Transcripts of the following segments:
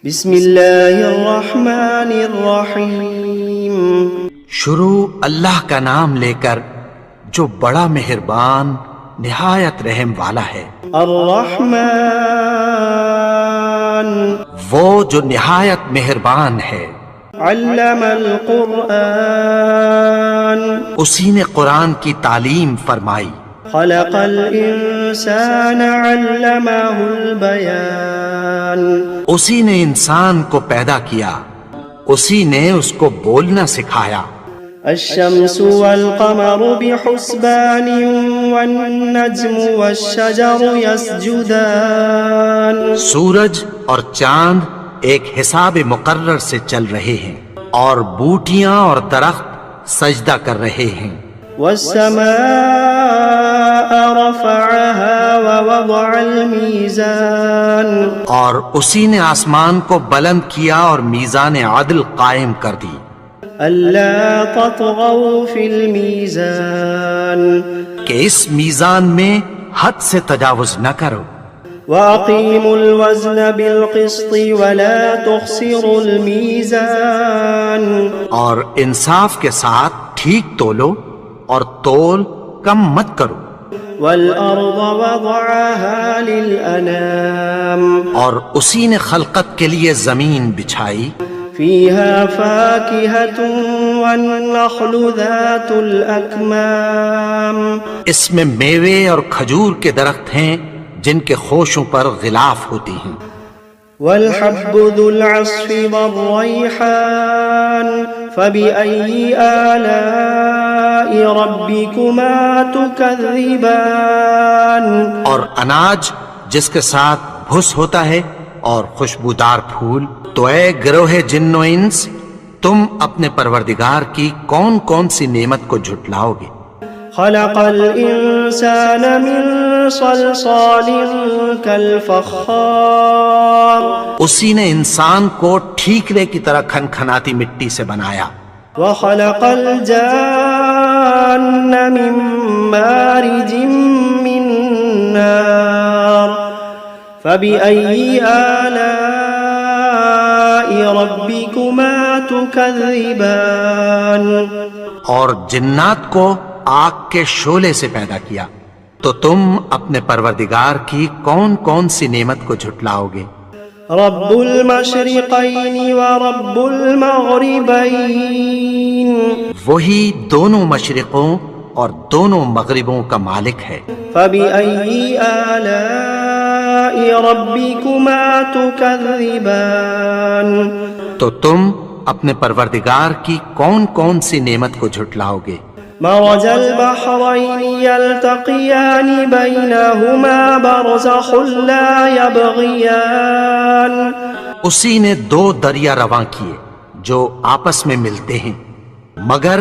بسم اللہ الرحمن الرحیم۔ شروع اللہ کا نام لے کر جو بڑا مہربان نہایت رحم والا ہے۔ الرحمن وہ جو نہایت مہربان ہے۔ علم القرآن اسی نے قرآن کی تعلیم فرمائی۔ خلق الانسان علمہ البیان اسی نے انسان کو پیدا کیا، اسی نے اس کو بولنا سکھایا۔ الشمس والقمر بحسبان والنجم والشجر يسجدان سورج اور چاند ایک حساب مقرر سے چل رہے ہیں، اور بوٹیاں اور درخت سجدہ کر رہے ہیں۔ والسماء رفعها ووضع الميزان اور اسی نے آسمان کو بلند کیا اور میزان عدل قائم کر دی۔ ألا تطغوا في الميزان کہ اس میزان میں حد سے تجاوز نہ کرو۔ وأقيموا الوزن بالقسط ولا تخسروا الميزان اور انصاف کے ساتھ ٹھیک تولو اور تول کم مت کرو۔ والأرض وضعها للأنام اور اسی نے خلقت کے لیے زمین بچھائی، فيها فاكهة والنخل ذات الأكمام اس میں میوے اور کھجور کے درخت ہیں جن کے خوشوں پر غلاف ہوتی ہیں۔ والحب ذو العصف والريحان فبأي آلاء ربكما تكذبان اور اناج جس کے ساتھ بھس ہوتا ہے اور خوشبودار پھول، تو اے گروہ جن و انس، تم اپنے پروردگار کی کون کون سی نعمت کو جھٹلاؤ گے؟ خلق الإنسان من صلصال كالفخار اسی نے انسان کو ٹھیکرے کی طرح کھنکھناتی مٹی سے بنایا۔ وخلق الجان من مارج من نار فبأي آلاء ربكما تكذبان اور جنات کو آگ کے شعلے سے پیدا کیا، تو تم اپنے پروردگار کی کون کون سی نعمت کو جھٹلاؤ گے؟ رب المشرقین ورب المغربین وہی دونوں مشرقوں اور دونوں مغربوں کا مالک ہے۔ فبأي آلاء ربكما تكذبان تو تم اپنے پروردگار کی کون کون سی نعمت کو جھٹلاؤ گے؟ مرج البحرين يلتقيان بينهما برزخ لا يبغيان اسی نے دو دریا رواں کیے جو آپس میں ملتے ہیں، مگر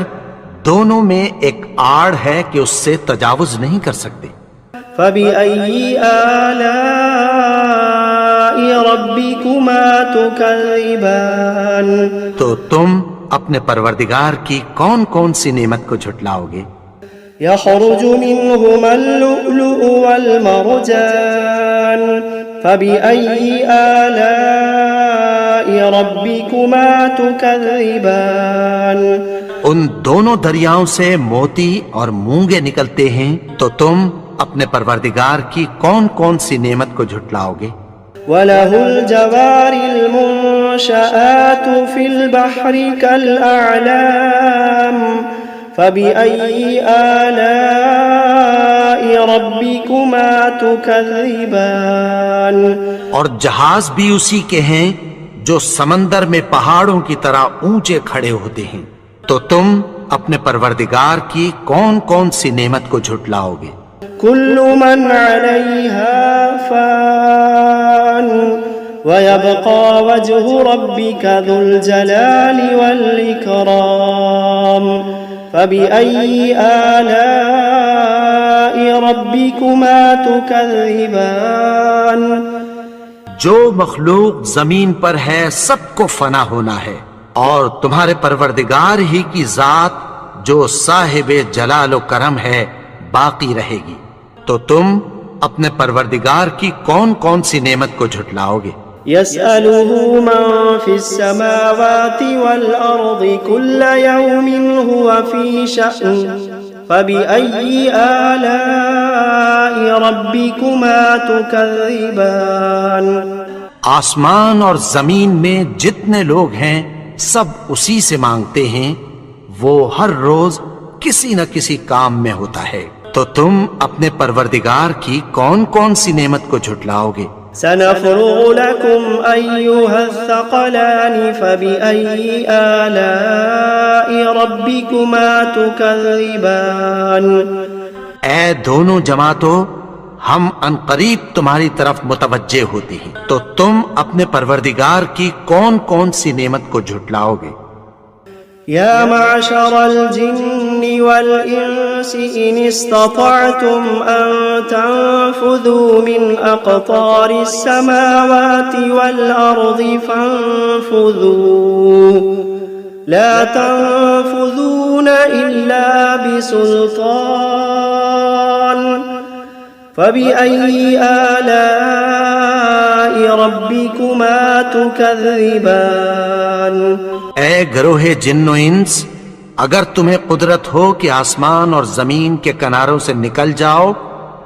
دونوں میں ایک آڑ ہے کہ اس سے تجاوز نہیں کر سکتے۔ فبأي آلاء ربكما تكذبان تو تم اپنے پروردگار کی کون کون سی نعمت کو جھٹلاؤ گے؟ يخرج منهما اللؤلؤ والمرجان فبأي آلاء ربكما تكذبان ان دونوں دریاؤں سے موتی اور مونگے نکلتے ہیں، تو تم اپنے پروردگار کی کون کون سی نعمت کو جھٹلاؤ گے؟ وَلَهُ الْجَوَارِ الْمُنشَآتُ فِي الْبَحْرِ كَالْأَعْلَامِ فَبِأَيِّ آلَاءِ رَبِّكُمَا تُكَذِّبَانِ اور جہاز بھی اسی کے ہیں جو سمندر میں پہاڑوں کی طرح اونچے کھڑے ہوتے ہیں، تو تم اپنے پروردگار کی کون کون سی نعمت کو جھٹلاؤ گے؟ كل من عليها فان ويبقى وجه ربك ذو الجلال والإكرام فبأي آلاء ربكما تكذبان جو مخلوق زمین پر ہے سب کو فنا ہونا ہے، اور تمہارے پروردگار ہی کی ذات جو صاحب جلال و کرم ہے باقی رہے گی، تو تم اپنے پروردگار کی کون کون سی نعمت کو جھٹلاؤ گے؟ يسأله من في السماوات والأرض كل يوم هو في شأن فبأي آلاء ربكما تكذبان آسمان اور زمین میں جتنے لوگ ہیں سب اسی سے مانگتے ہیں، وہ ہر روز کسی نہ کسی کام میں ہوتا ہے، تو تم اپنے پروردگار کی کون کون سی نعمت کو جھٹلاؤ گے؟ سنفرغ لكم أيها الثقلان فبأي آلاء ربكما تكذبان اے دونوں جماعتوں، ہم عنقریب تمہاری طرف متوجہ ہوتے ہیں، تو تم اپنے پروردگار کی کون کون سی نعمت کو جھٹلاؤ گے؟ يا معشر الجن والإنس إن استطعتم أن تنفذوا من أقطار السماوات والأرض فانفذوا لا تنفذون إلا بسلطان فبأي آلاء ربكما تكذبان اے گروہ جن و انس، اگر تمہیں قدرت ہو کہ آسمان اور زمین کے کناروں سے نکل جاؤ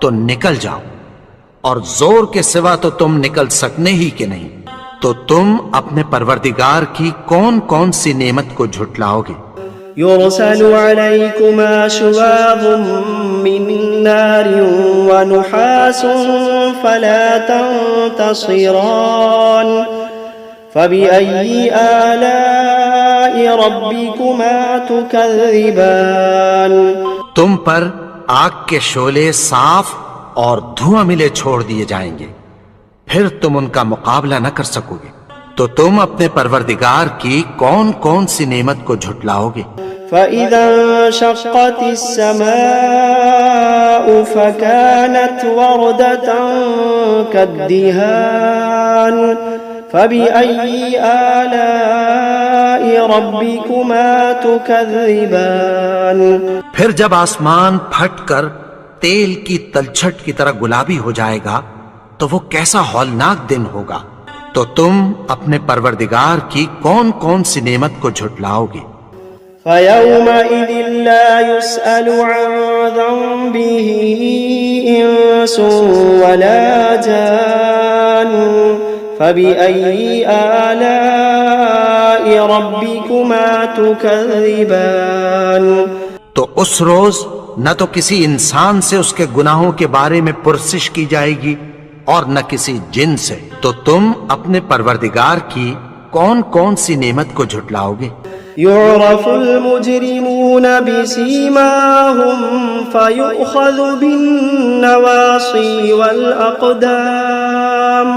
تو نکل جاؤ، اور زور کے سوا تو تم نکل سکنے ہی کہ نہیں، تو تم اپنے پروردگار کی کون کون سی نعمت کو جھٹلاؤ گے؟ يرسل عليكما شواظ من نار ونحاس فلا تنتصران فبأي آلاء ربكما تكذبان تم پر آگ کے شعلے صاف اور دھواں ملے چھوڑ دیے جائیں گے، پھر تم ان کا مقابلہ نہ کر سکو گے، تو تم اپنے پروردگار کی کون کون سی نعمت کو جھٹلاؤ گے؟ فإذا انشقت السماء فكانت وردة كالدهان فبأي آلاء ربكما تكذبان پھر جب آسمان پھٹ کر تیل کی تلچھٹ کی طرح گلابی ہو جائے گا تو وہ کیسا ہولناک دن ہوگا، تو تم اپنے پروردگار کی کون کون سی نعمت کو جھٹلاؤ گے؟ فيومئذ لا يسأل عن ذنبه إنس ولا جان فبأي آلاء ربكما تكذبان تو اس روز نہ تو کسی انسان سے اس کے گناہوں کے بارے میں پرسش کی جائے گی اور نہ کسی جن سے، تو تم اپنے پروردگار کی کون کون سی نعمت کو جھٹلاؤ گے؟ يعرف المجرمون بسيماهم فيؤخذ بالنواصي والأقدام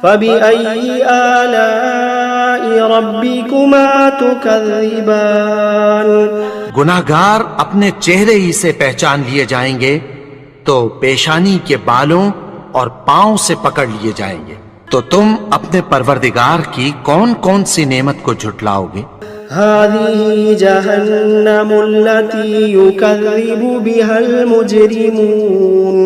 فبأي آلاء ربكما تكذبان گناہگار اپنے چہرے ہی سے پہچان لیے جائیں گے، تو پیشانی کے بالوں اور پاؤں سے پکڑ لیے جائیں گے، تو تم اپنے پروردگار کی کون کون سی نعمت کو جھٹلاؤ گے؟ هذه جهنم التي يكذب بها المجرمون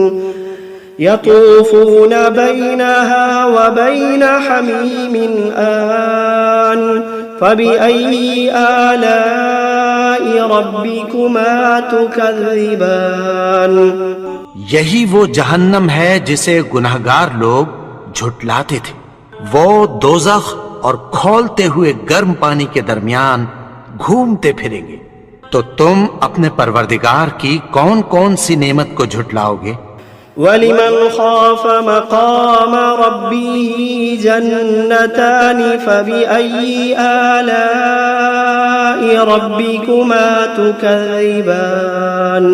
يطوفون بينها وبين حميم آن فبأي آلاء ربكما تكذبان یہی وہ جہنم ہے جسے گناہگار لوگ جھٹلاتے تھے، وہ دوزخ اور کھولتے ہوئے گرم پانی کے درمیان گھومتے پھریں گے، تو تم اپنے پروردگار کی کون کون سی نعمت کو جھٹلاؤ گے؟ وَلِمَنْ خَافَ مَقَامَ رَبِّهِ جَنَّتَانِ فَبِأَيِّ آلَاءِ رَبِّكُمَا تُكَذِّبَانِ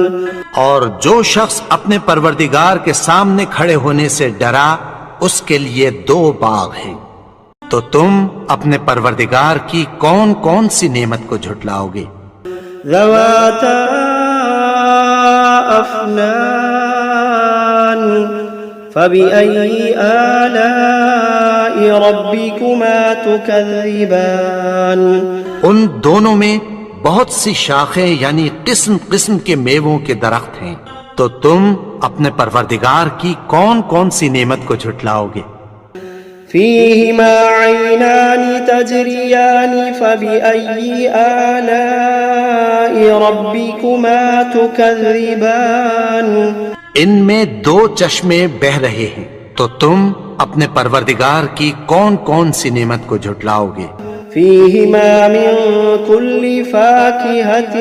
اور جو شخص اپنے پروردگار کے سامنے کھڑے ہونے سے ڈرا، اس کے لیے دو باغ ہیں، تو تم اپنے پروردگار کی کون کون سی نعمت کو جھٹلاؤ گے؟ ذواتا افنان فبأي آلاء ربكما تكذبان ان دونوں میں بہت سی شاخیں یعنی قسم قسم کے میووں کے درخت ہیں، تو تم اپنے پروردگار کی کون کون سی نعمت کو جھٹلاؤ گے؟ فيهما عينان تجريان فبأي آلاء ربكما تكذبان ان میں دو چشمے بہ رہے ہیں، تو تم اپنے پروردگار کی کون کون سی نعمت کو جھٹلاؤ گے؟ فيهما من كل فاكهة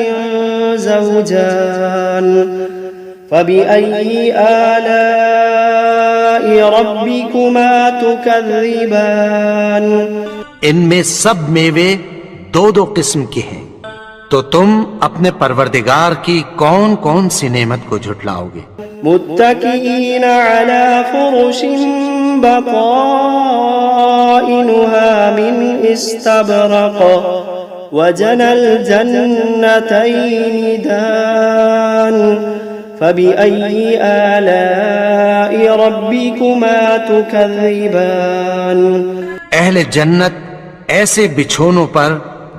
زوجان فبأي آلاء ربكما تكذبان ان میں سب میوے دو دو قسم کے ہیں، تو تم اپنے پروردگار کی کون کون سی نعمت کو جھٹلاؤ گے؟ متكئين على فرش بطائنها من استبرق وجنى الجنتين دان فبأي آلاء ربكما تكذبان اہل جنت ایسے بچھونوں پر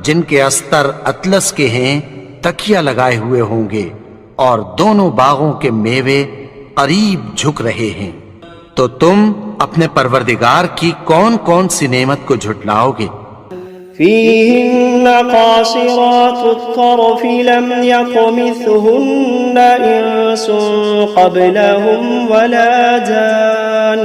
جن کے استر اطلس کے ہیں تکیہ لگائے ہوئے ہوں گے، اور دونوں باغوں کے میوے قریب جھک رہے ہیں، تو تم اپنے پروردگار کی کون کون سی نعمت کو جھٹلاؤ گے؟ فيهن قاصرات الطرف لم يطمثهن إنس قبلهم ولا جان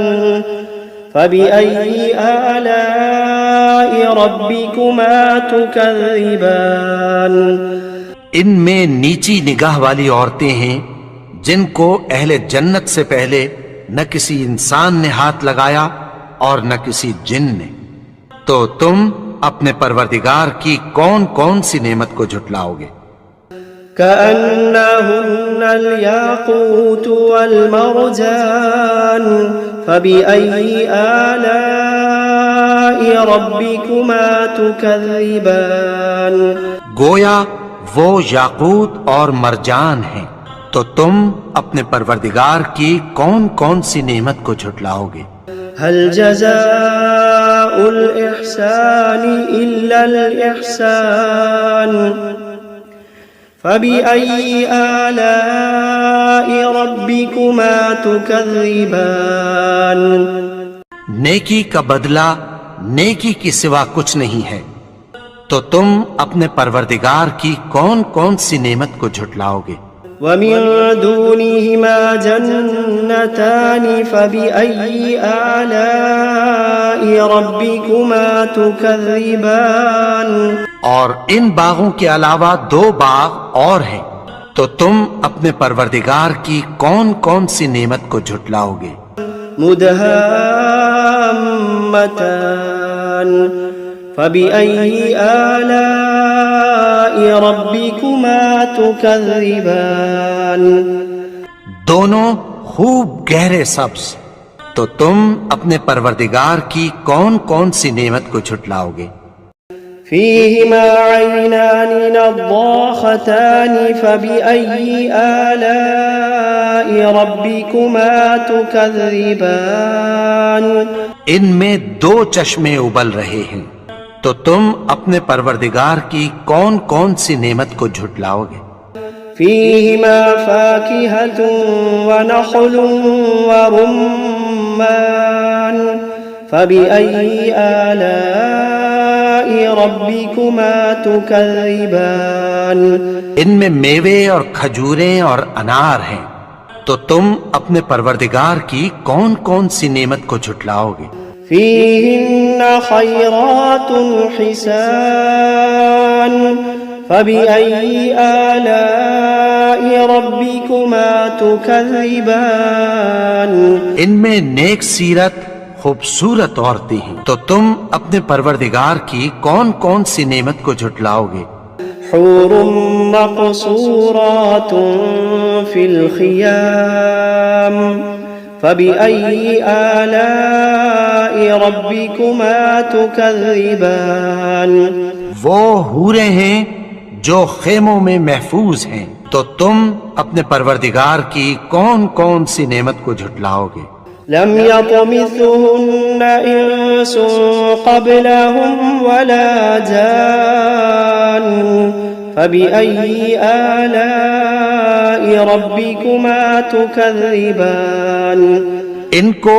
فبأي آلاء ربكما تكذبان ان میں نیچی نگاہ والی عورتیں ہیں جن کو اہل جنت سے پہلے نہ کسی انسان نے ہاتھ لگایا اور نہ کسی جن نے، تو تم اپنے پروردگار کی کون کون سی نعمت کو جھٹلاؤ گے؟ كأنهن الياقوت والمرجان فبأي آلاء ربكما تكذبان گویا وہ یاقوت اور مرجان ہیں، تو تم اپنے پروردگار کی کون کون سی نعمت کو جھٹلاؤ گے؟ هل جزاء الإحسان إلا الإحسان فبأي آلاء ربكما تكذبان نیکی کا بدلہ نیکی کی سوا کچھ نہیں ہے، تو تم اپنے پروردگار کی کون کون سی نعمت کو جھٹلاؤ گے؟ ومن دونهما جنتان فبأي آلاء ربكما تكذبان اور ان باغوں کے علاوہ دو باغ اور ہیں، تو تم اپنے پروردگار کی کون کون سی نعمت کو جھٹلاؤ گے؟ مدهامتان فبأي آلاء ربكما تكذبان دونوں خوب گہرے سبز، تو تم اپنے پروردگار کی کون کون سی نعمت کو جھٹلاؤ گے؟ فيهما عينان نضاختان فبأي آلاء ربكما تكذبان ان میں دو چشمے ابل رہے ہیں، تو تم اپنے پروردگار کی کون کون سی نعمت کو جھٹلاؤ گے؟ فيهما فاكهة ونخل ورمان فبأي آلاء ربكما تكذبان ان میں میوے اور کھجوریں اور انار ہیں، تو تم اپنے پروردگار کی کون کون سی نعمت کو جھٹلاؤ گے؟ فيهن خيرات حسان فبأي آلاء ربكما تكذبان ان میں نیک سیرت خوبصورت عورتیں ہیں، تو تم اپنے پروردگار کی کون کون سی نعمت کو جھٹلاؤ گے؟ حور مقصورات في الخيام فبأي آلاء ربكما تكذبان وہ حوریں ہیں جو خیموں میں محفوظ ہیں، تو تم اپنے پروردگار کی کون کون سی نعمت کو جھٹلاؤ گے؟ لم يطمثهن إنس قبلهم ولا جان فبأي آلاء ربكما تكذبان ان کو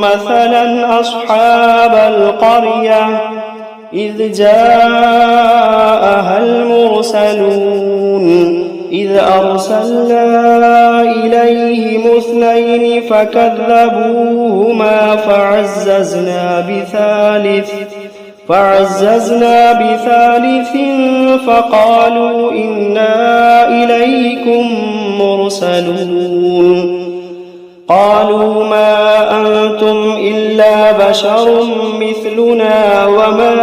مثلا أصحاب القرية إذ جاءها المرسلون إذ أرسلنا إليهم اثنين فكذبوهما فعززنا بثالث فقالوا إنا إليكم مرسلون. قالوا ما أنتم إلا بشر مثلنا وما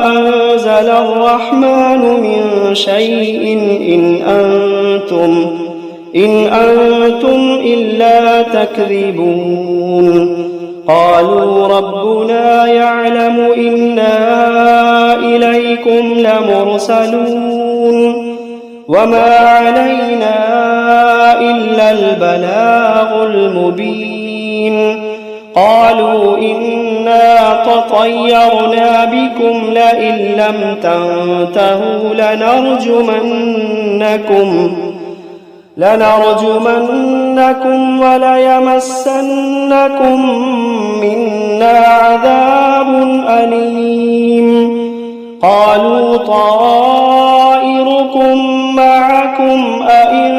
أنزل الرحمن من شيء إن أنتم إلا تكذبون. قالوا ربنا يعلم إنا إليكم لمرسلون وما علينا إلا البلاغ المبين. قالوا إنا تطيرنا بكم لئن لم تنتهوا لنرجمنكم وليمسنكم منا عذاب أليم. قالوا طائركم معكم أئن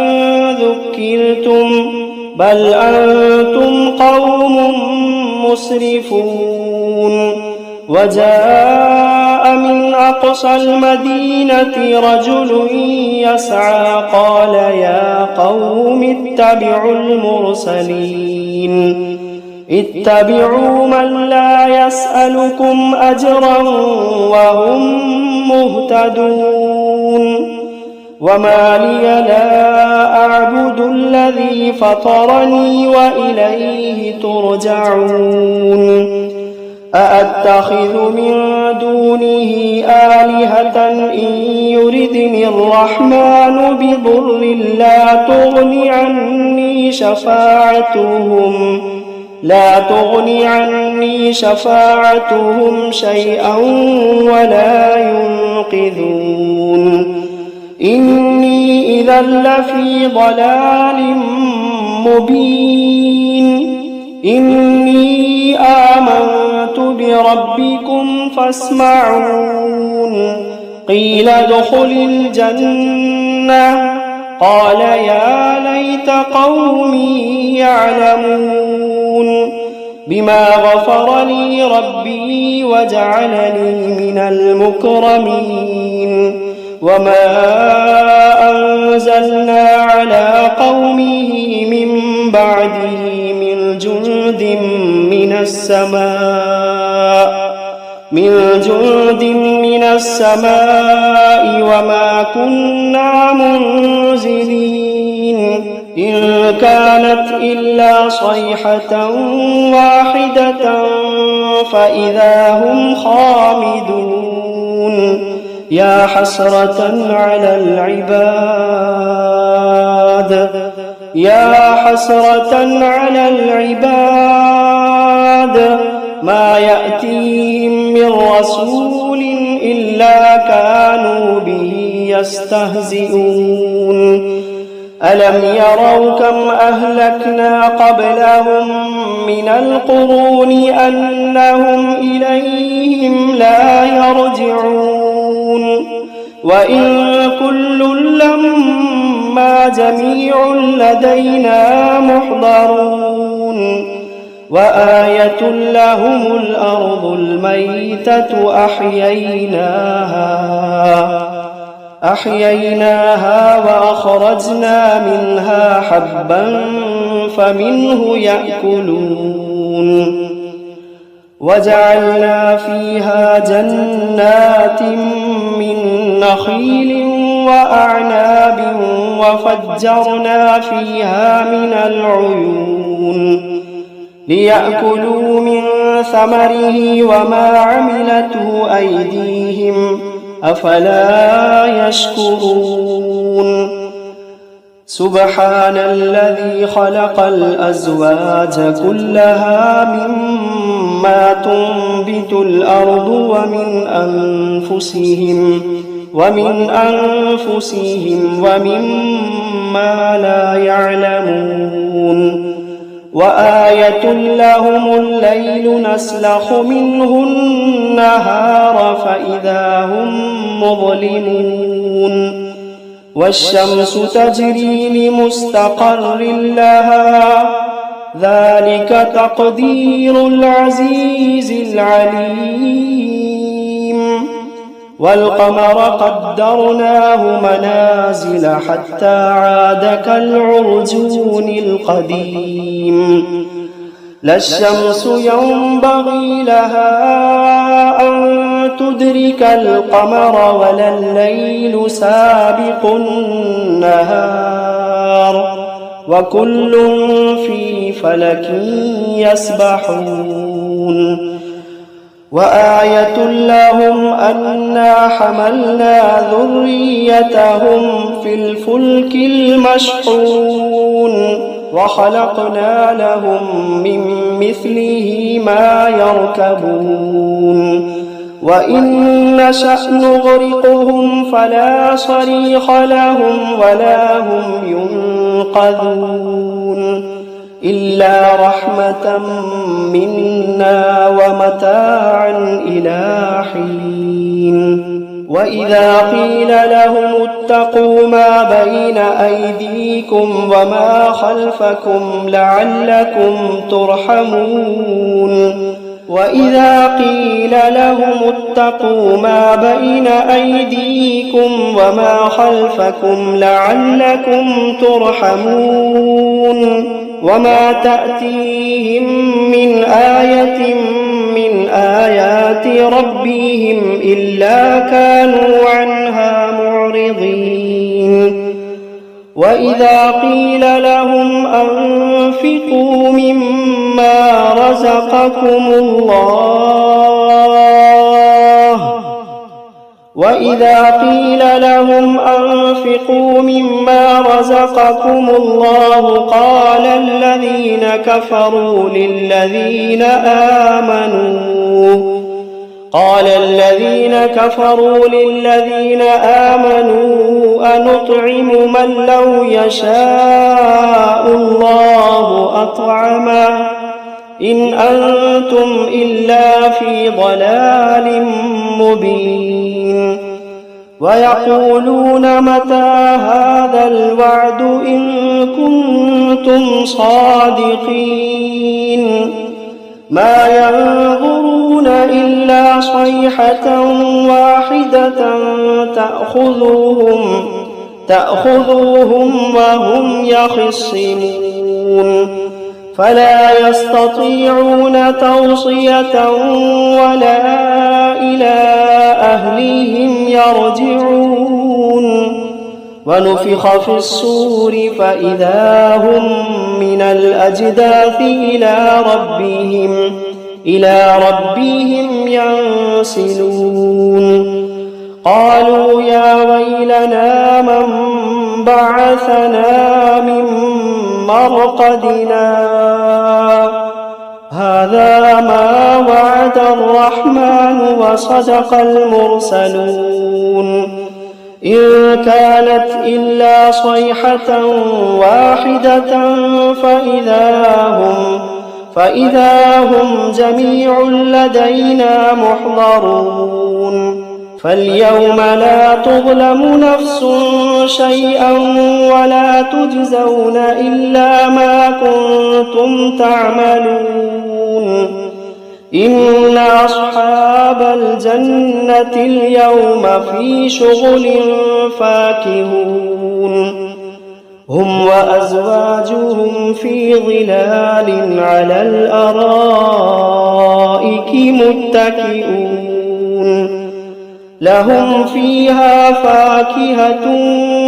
ذكرتم بل أنتم قوم مسرفون. وجاء من أقصى المدينة رجل يسعى قال يا قوم اتبعوا المرسلين اتبعوا من لا يسألكم أجرا وهم مهتدون. وما لي لا أعبد الذي فطرني وإليه ترجعون. أأتخذ من دونه آلهة إن يردني الرحمن بضر لا تغني عني شفاعتهم شيئا ولا ينقذون إني إذا لفي ضلال مبين إني آمنت بربكم فاسمعون قيل ادخل الجنة قال يا ليت قومي يعلمون بما غفر لي ربي وجعلني من المكرمين وما أنزلنا على قومه من بعده من جند من السماء وما كنا منزلين إن كانت إلا صيحة واحدة فإذا هم خامدون يا حسرة على العباد ما يأتيهم من رسول إلا كانوا به يستهزئون ألم يروا كم أهلكنا قبلهم من القرون أنهم إليهم لا يرجعون وإن كل لما جميع لدينا محضرون وآية لهم الأرض الميتة أحييناها وأخرجنا منها حبا فمنه يأكلون وجعلنا فيها جنات من نخيل وأعناب وفجرنا فيها من العيون ليأكلوا من ثمره وما عملته أيديهم أفلا يشكرون سبحان الذي خلق الأزواج كلها مما تنبت الأرض ومن أنفسهم ومما لا يعلمون وآية لهم الليل نسلخ منه النهار فإذا هم مظلمون والشمس تجري لمستقر لها ذلك تقدير العزيز العليم والقمر قدرناه منازل حتى عاد كالعرجون القديم لا الشمس ينبغي لها أن تدرك القمر ولا الليل سابق النهار وكل في فلك يسبحون وآية لهم أنا حملنا ذريتهم في الفلك المشحون وخلقنا لهم من مثله ما يركبون وإن نشأ نغرقهم فلا صريخ لهم ولا هم ينقذون إلا رحمة منا ومتاعا إلى حين وإذا قيل لهم اتقوا ما بين أيديكم وما خلفكم لعلكم ترحمون وإذا قيل لهم اتقوا ما بين أيديكم وما خلفكم لعلكم ترحمون وما تأتيهم من آية من آيات ربهم إلا كانوا عنها معرضين وإذا قيل لهم أنفقوا مما رزقكم الله قال الذين كفروا للذين آمنوا أنطعم من لو يشاء الله أطعمه إن أنتم إلا في ضلال مبين ويقولون متى هذا الوعد إن كنتم صادقين ما ينظرون إلا صيحة واحدة تأخذوهم وهم يخصمون فلا يستطيعون توصية ولا إلى أهلهم يرجعون ونفخ في الصور فإذا هم من الأجداث إلى ربهم ينسلون قالوا يا ويلنا من بعثنا من مرقدنا هذا ما وعد الرحمن وصدق المرسلون إن كانت إلا صيحة واحدة فإذا هم جميع لدينا محضرون فاليوم لا تظلم نفس شيئا ولا تجزون إلا ما كنتم تعملون إن أصحاب الجنة اليوم في شغل فاكهون هم وأزواجهم في ظلال على الأرائك متكئون لهم فيها فاكهة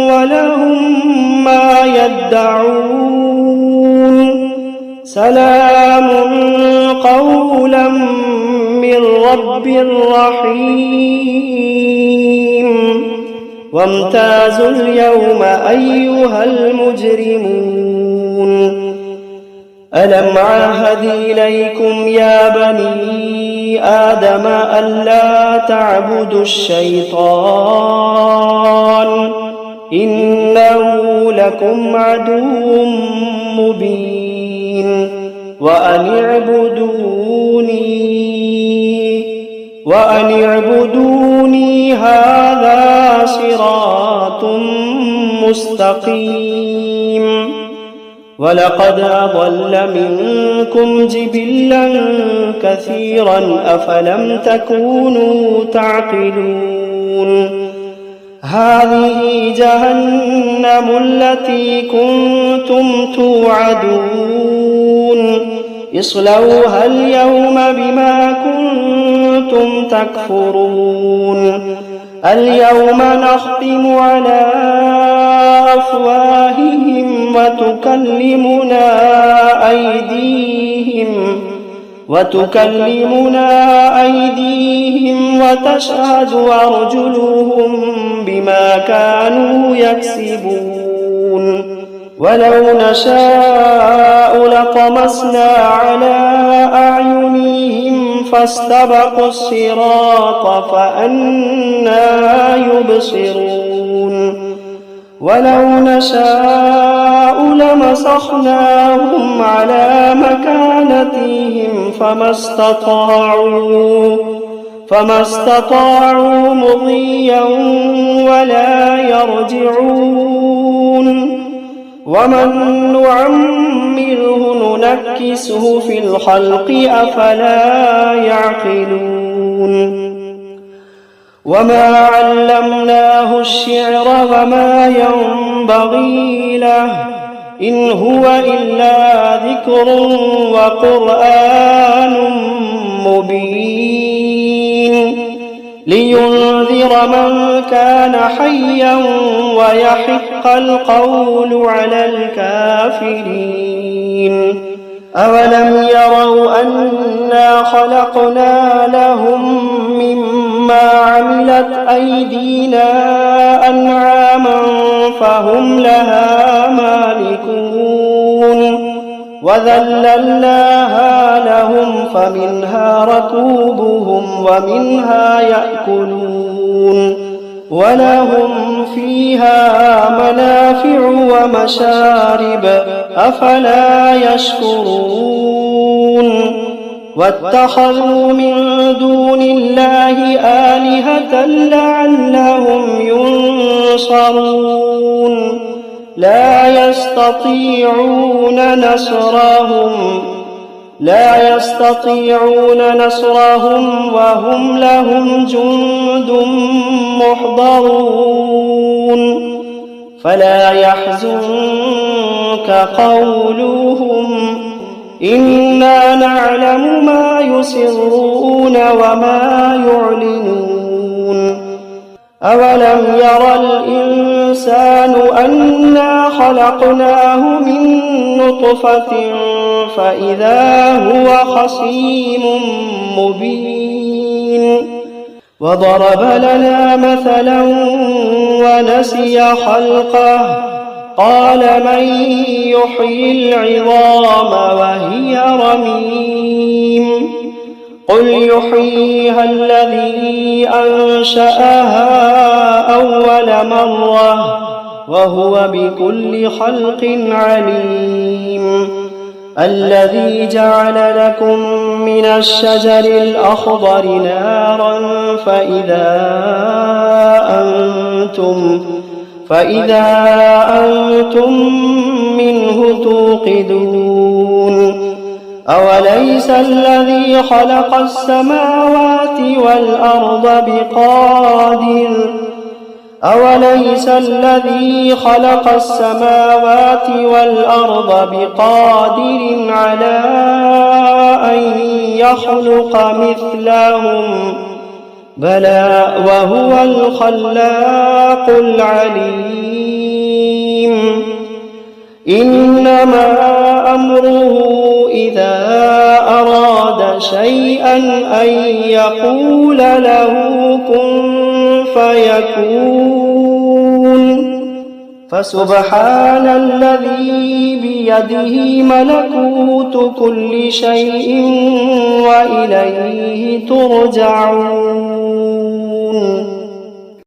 ولهم ما يدعون سلام قولا من رب رحيم وامتازوا اليوم أيها المجرمون ألم عاهد إليكم يا بني آدم ألا تعبدوا الشيطان إنه لكم عدو مبين وأن اعبدوني هذا صراط مستقيم ولقد أضل منكم جبلا كثيرا أفلم تكونوا تعقلون هذه جهنم التي كنتم توعدون اصلوها اليوم بما كنتم تكفرون اليوم نختم على أفواههم وتكلمنا أيديهم وتشهد أرجلهم بما كانوا يكسبون ولو نشاء لطمسنا على أعينهم فاستبقوا الصراط فأنى يبصرون ولو نشاء لمسخناهم على مكانتهم فما استطاعوا مضيا ولا يرجعون ومن نعمره ننكسه في الخلق أفلا يعقلون وما علمناه الشعر وما ينبغي له إن هو إلا ذكر وقرآن مبين لينذر من كان حيا ويحق القول على الكافرين. أولم يروا أنا خلقنا لهم مما عملت أيدينا أنعاما فهم لها مالكون وذللناها لهم فمنها ركوبهم ومنها يأكلون ولهم فيها منافع ومشارب أفلا يشكرون. واتخذوا من دون الله آلهة لعلهم ينصرون لا يستطيعون نصرهم وهم لهم جند محضرون. فلا يحزنك قولهم إنا نعلم ما يسرون وما يعلنون. أولم ير الإنسان أنا خلقناه من نطفة فإذا هو خصيم مبين. وضرب لنا مثلا ونسي خلقه قال من يحيي العظام وهي رميم قل يحييها الذي أنشأها أول مرة وهو بكل خلق عليم. الذي جعل لكم من الشجر الأخضر نارا فإذا أنتم منه توقدون. أوليس الذي خلق السماوات والأرض بقادر على أن يخلق مثلهم بلى وهو الخلاق العليم. إنما أمره إذا أراد شيئا أن يقول له كن فيكون. فسبحان الذي بيده ملكوت كل شيء وإليه ترجعون.